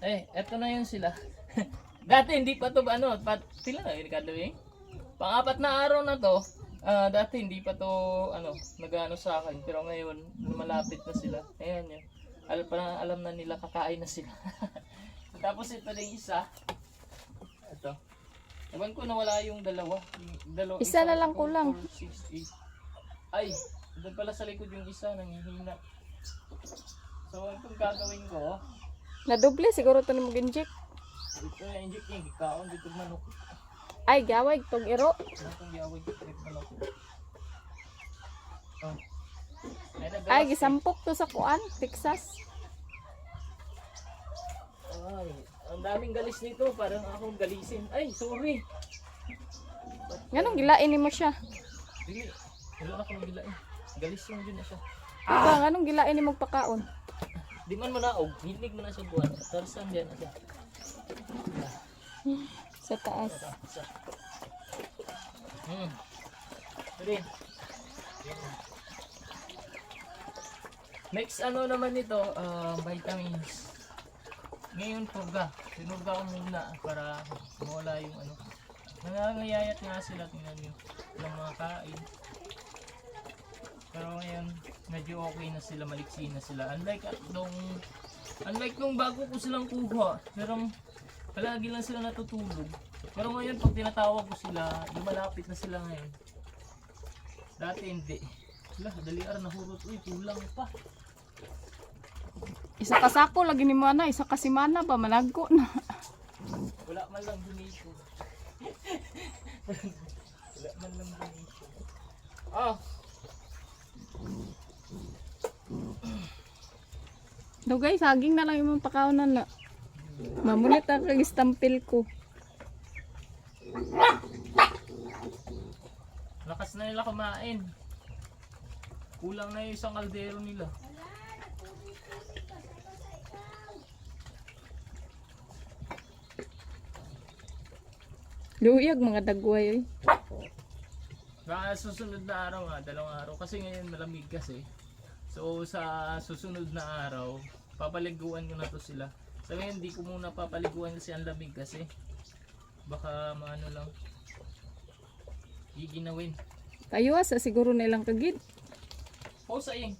Eto na yun sila. Dati hindi pa to ano, pila na yun kadawing. Pang-apat na araw na to. Dati hindi pa to ano, nag-ano sa akin, pero ngayon malapit na sila. Ayan yun. Alam na nila kakain na sila. Tapos ito din isa. Ito. Ewan ko na wala yung dalawa. Isa na lang kulang. 4, 6, 8. Ay, doon pala sa likod yung isa nanghihina. So, itong gagawin ko, Nadoble siguro to ni mo ginjik. ito yung inject niya, gikaon dito manok. Ay, gaway tong iro. Itong gawin dito manok. Oh. Ay, gisampok to sa kuan, Texas. Ay, ang daming galis nito, parang akong galisin. Ay, sorry. Nganong gilain nimo siya? Dili, wala na akong gilain. Galis yung dyan na siya. Ikaw, nganong gilain nimo pagkaon? Di man manaog, hinig mo na siya buwan. Tarsan dyan na siya. Sa taas. Rin. Next ano naman ito, vitamins. Ngayon tuga. Sinuga ko muna para mawala yung ano. Nangangayayat nga sila, tingnan nyo. Walang mga kain. Pero ngayon, medyo okay na sila, maliksi na sila. Unlike nung bago ko silang kuha, pero palagi lang sila natutulog. Pero ngayon, pag tinatawag ko sila, lumalapit na sila ngayon. Dati hindi. Wala, daliar na hurot. Uy, kulang pa. Isa ka sako lagi nimo ana, isa ka simana ba malagko na. Wala man lang donation. Wala man lang donation. Oh! No guys, saging na lang imong pakaonan na. Mamulit ang kag stampil ko. Lakas na nila kumain. Kulang na yung isang kaldero nila. Luyag mga dagway. Baka susunod na araw nga, 2 araw. Kasi ngayon malamig kasi. So sa susunod na araw, papaliguan ko na to sila. So ngayon hindi ko muna papaliguan kasi ang lamig kasi. Baka maano lang. Giginawin. Kayo sa siguro nilang kagid. O sa ing.